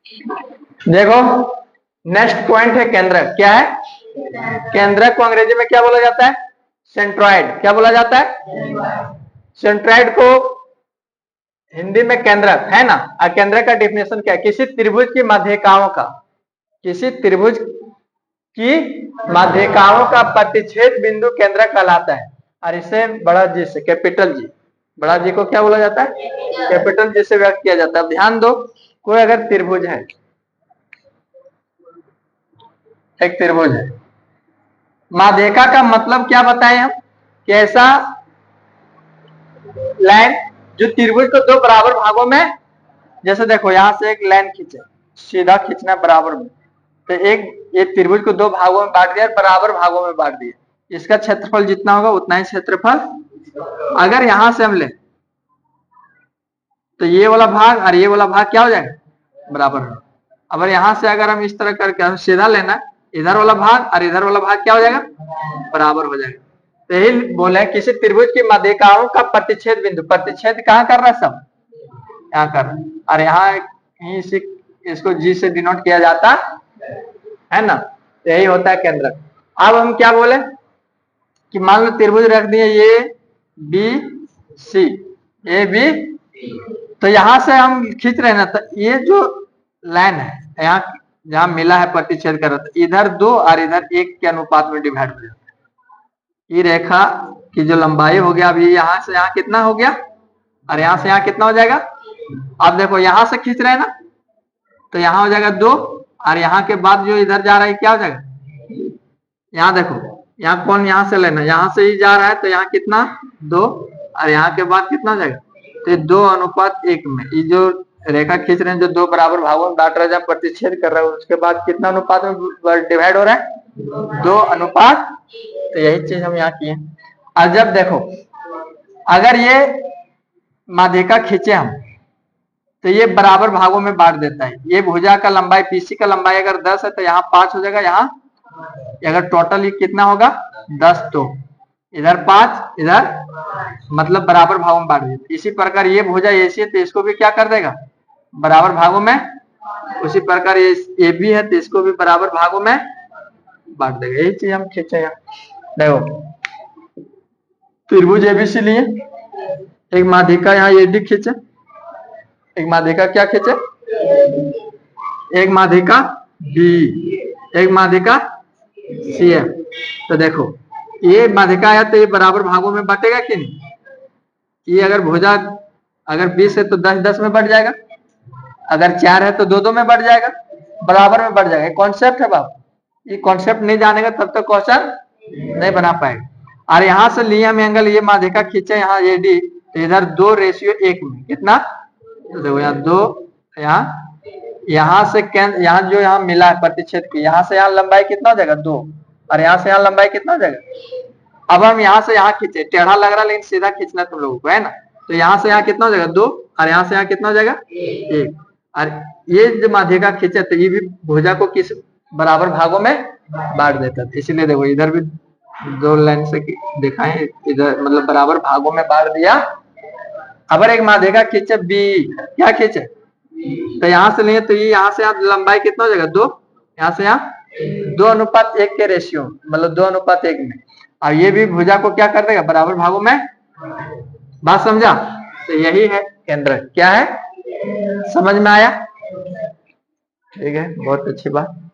देखो next point है केंद्रक। क्या है? केंद्रक को अंग्रेजी में क्या बोला जाता है? सेंट्रॉइड। क्या बोला जाता है? सेंट्रॉइड को हिंदी में केंद्रक है ना। और केंद्रक का डिफिनेशन क्या है? किसी त्रिभुज की माध्यिकाओं का, किसी त्रिभुज की माध्यिकाओं का प्रतिच्छेद बिंदु केंद्रक कहलाता है। और इसे बड़ा जी से, कैपिटल जी, बड़ा जी को क्या बोला जाता है? कैपिटल जी से व्यक्त किया जाता है। अब ध्यान दो, कोई अगर त्रिभुज है, एक त्रिभुज है, माध्यिका का मतलब क्या बताएं हम? कि ऐसा लाइन जो त्रिभुज को दो बराबर भागों में, जैसे देखो यहां से एक लाइन खींचे, सीधा खींचना बराबर में, तो एक त्रिभुज को दो भागों में बांट दिया, बराबर भागों में बांट दिया। इसका क्षेत्रफल जितना होगा उतना ही क्षेत्रफल। अगर यहां से हम ले तो ये वाला भाग और ये वाला भाग क्या हो जाएगा? बराबर हो। अगर यहां से अगर हम इस तरह करके हम सीधा लेना, इधर वाला भाग और इधर वाला भाग क्या हो जाएगा? बराबर हो जाएगा। तो यही बोले किसी त्रिभुज की माध्यिकाओं का प्रतिच्छेद बिंदु, प्रतिच्छेद कहाँ कर रहा है? सब यहाँ कर रहा है। और यहाँ इसको जी से डिनोट किया जाता है ना। तो यही होता है केंद्रक। अब हम क्या बोले कि मान लो त्रिभुज रख दिए ये बी सी, ए बी, तो यहां से हम खींच रहे हैं ना, तो ये जो लाइन है यहाँ जहां मिला है प्रतिच्छेद कर रहा था, इधर 2 और इधर 1 के अनुपात में डिवाइड हो जाता है। ये रेखा की जो लंबाई हो गया, अब ये यहां से यहाँ कितना हो गया और यहां से यहाँ कितना हो जाएगा? अब देखो यहां से खींच रहे हैं ना, तो यहाँ हो जाएगा 2 और यहाँ के बाद जो इधर जा रहा है क्या हो जाएगा? यहाँ देखो, यहाँ कौन यहाँ से लेना, यहाँ से ही जा रहा है, तो यहाँ कितना? 2 और यहाँ के बाद कितना हो जाएगा? तो 2:1 में ये जो रेखा खींच रहे हैं, जो 2 बराबर भागों में बांट रहा है, जब प्रतिच्छेद कर रहा है उसके बाद कितना अनुपात में डिवाइड हो रहा है? 2:। तो यही चीज हम यहाँ किए। और जब देखो अगर ये माध्यिका खींचे हम, तो ये बराबर भागों में बांट देता है। ये भुजा का लंबाई, पीसी का लंबाई अगर 10 है तो यहाँ 5 हो जाएगा, यहाँ अगर टोटल ये कितना होगा? 10, तो इधर 5 इधर, मतलब बराबर भागों में बांट देते। इसी प्रकार ये भुजा ऐसी है तो इसको भी क्या कर देगा? बराबर भागों में। उसी प्रकार ये भी है तो इसको भी बराबर भागों में बांट देगा। यही चीज हम खींचे यहाँ। देखो त्रिभुज एबीसी लिए, एक माध्यिका यहाँ एडी खींचे, एक माध्यिका क्या खींचे? एक माध्यिका बी, एक माध्यिका सी है। तो देखो ये माध्यिका है तो ये बराबर भागों में बटेगा कि नहीं? ये अगर भुजा अगर 20 है तो 10-10 में बढ़ जाएगा, अगर 4 है तो 2-2 में बढ़ जाएगा, बराबर में बढ़ जाएगा। कॉन्सेप्ट है बाप, ये कॉन्सेप्ट नहीं जानेगा तब तक क्वेश्चन नहीं बना पाएगा। और यहाँ से लिए हम एंगल, ये माध्यिका खींचे यहाँ ये डी, तो इधर 2:1 में कितना? तो देखो यहाँ 2, यहाँ से यहाँ जो यहाँ मिला है प्रतिच्छेद की, यहाँ से यहाँ लंबाई कितना हो जाएगा? 2 और यहाँ से यहाँ लंबाई कितना हो जाएगा? अब हम यहाँ से यहाँ खींचे, टेढ़ा लग रहा लेकिन सीधा खींचना तुम लोगों को है ना। तो यहाँ से यहाँ कितना हो जाएगा? 2 और यहाँ से यहाँ कितना हो जाएगा? 1। और ये जो माध्यिका खींचे तो ये भी भुजा को किस बराबर भागों में बांट देता था। इसलिए देखो इधर भी 2 लाइन से दिखाए, इधर मतलब बराबर भागों में बांट दिया। अगर एक माध्यिका खींचे बी, क्या खींचे? तो यहाँ से लिए तो ये यहाँ से यहाँ लंबाई कितना हो जाएगा? 2, यहाँ से यहाँ 2:1 के रेशियो, मतलब 2:1 में। और ये भी भुजा को क्या कर देगा? बराबर भागों में। बात समझा? तो यही है केंद्र। क्या है? समझ में आया? ठीक है, बहुत अच्छी बात।